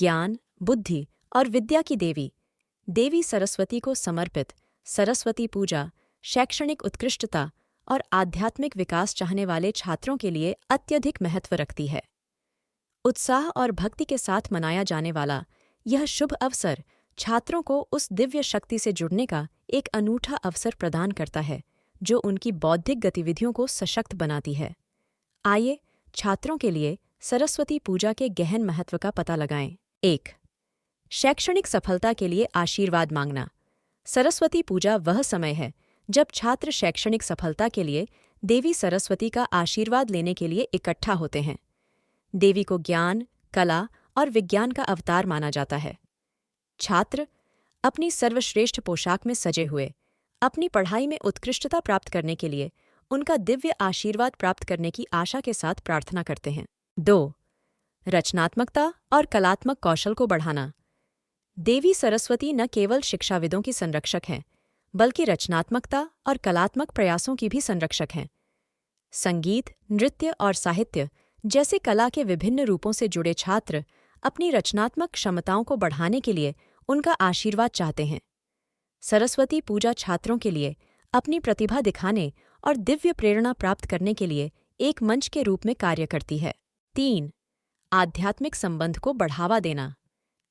ज्ञान, बुद्धि और विद्या की देवी, देवी सरस्वती को समर्पित सरस्वती पूजा शैक्षणिक उत्कृष्टता और आध्यात्मिक विकास चाहने वाले छात्रों के लिए अत्यधिक महत्व रखती है। उत्साह और भक्ति के साथ मनाया जाने वाला यह शुभ अवसर छात्रों को उस दिव्य शक्ति से जुड़ने का एक अनूठा अवसर प्रदान करता है जो उनकी बौद्धिक गतिविधियों को सशक्त बनाती है। आइए छात्रों के लिए सरस्वती पूजा के गहन महत्व का पता लगाएं। 1. शैक्षणिक सफलता के लिए आशीर्वाद मांगना। सरस्वती पूजा वह समय है जब छात्र शैक्षणिक सफलता के लिए देवी सरस्वती का आशीर्वाद लेने के लिए इकट्ठा होते हैं। देवी को ज्ञान, कला और विज्ञान का अवतार माना जाता है। छात्र अपनी सर्वश्रेष्ठ पोशाक में सजे हुए अपनी पढ़ाई में उत्कृष्टता प्राप्त करने के लिए उनका दिव्य आशीर्वाद प्राप्त करने की आशा के साथ प्रार्थना करते हैं। 2. रचनात्मकता और कलात्मक कौशल को बढ़ाना। देवी सरस्वती न केवल शिक्षाविदों की संरक्षक हैं, बल्कि रचनात्मकता और कलात्मक प्रयासों की भी संरक्षक हैं। संगीत, नृत्य और साहित्य जैसे कला के विभिन्न रूपों से जुड़े छात्र अपनी रचनात्मक क्षमताओं को बढ़ाने के लिए उनका आशीर्वाद चाहते हैं। सरस्वती पूजा छात्रों के लिए अपनी प्रतिभा दिखाने और दिव्य प्रेरणा प्राप्त करने के लिए एक मंच के रूप में कार्य करती है। 3. आध्यात्मिक संबंध को बढ़ावा देना।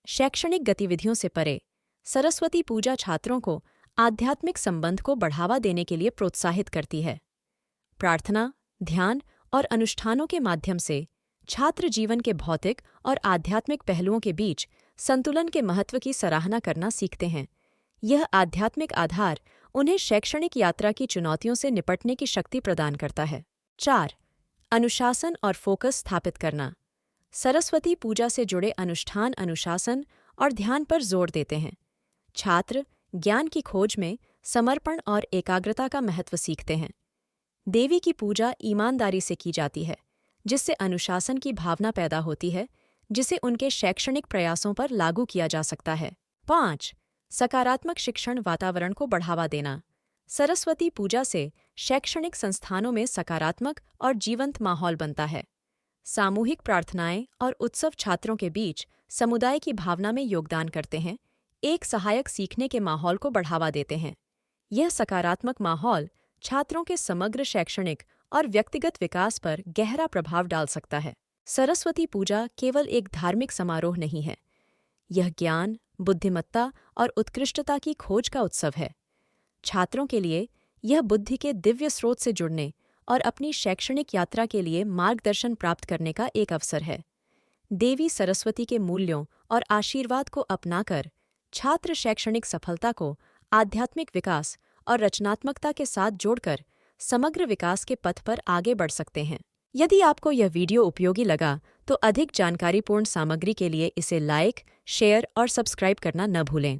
शैक्षणिक गतिविधियों से परे सरस्वती पूजा छात्रों को आध्यात्मिक संबंध को बढ़ावा देने के लिए प्रोत्साहित करती है। प्रार्थना, ध्यान और अनुष्ठानों के माध्यम से छात्र जीवन के भौतिक और आध्यात्मिक पहलुओं के बीच संतुलन के महत्व की सराहना करना सीखते हैं। यह आध्यात्मिक आधार उन्हें शैक्षणिक यात्रा की चुनौतियों से निपटने की शक्ति प्रदान करता है। 4. अनुशासन और फोकस स्थापित करना। सरस्वती पूजा से जुड़े अनुष्ठान अनुशासन और ध्यान पर जोर देते हैं। छात्र ज्ञान की खोज में समर्पण और एकाग्रता का महत्व सीखते हैं। देवी की पूजा ईमानदारी से की जाती है, जिससे अनुशासन की भावना पैदा होती है, जिसे उनके शैक्षणिक प्रयासों पर लागू किया जा सकता है। 5. सकारात्मक शिक्षण वातावरण को बढ़ावा देना। सरस्वती पूजा से शैक्षणिक संस्थानों में सकारात्मक और जीवंत माहौल बनता है। सामूहिक प्रार्थनाएं और उत्सव छात्रों के बीच समुदाय की भावना में योगदान करते हैं, एक सहायक सीखने के माहौल को बढ़ावा देते हैं। यह सकारात्मक माहौल छात्रों के समग्र शैक्षणिक और व्यक्तिगत विकास पर गहरा प्रभाव डाल सकता है। सरस्वती पूजा केवल एक धार्मिक समारोह नहीं है, यह ज्ञान, बुद्धिमत्ता और उत्कृष्टता की खोज का उत्सव है। छात्रों के लिए यह बुद्धि के दिव्य स्रोत से जुड़ने और अपनी शैक्षणिक यात्रा के लिए मार्गदर्शन प्राप्त करने का एक अवसर है। देवी सरस्वती के मूल्यों और आशीर्वाद को अपनाकर छात्र शैक्षणिक सफलता को आध्यात्मिक विकास और रचनात्मकता के साथ जोड़कर समग्र विकास के पथ पर आगे बढ़ सकते हैं। यदि आपको यह वीडियो उपयोगी लगा तो अधिक जानकारीपूर्ण सामग्री के लिए इसे लाइक, शेयर और सब्सक्राइब करना न भूलें।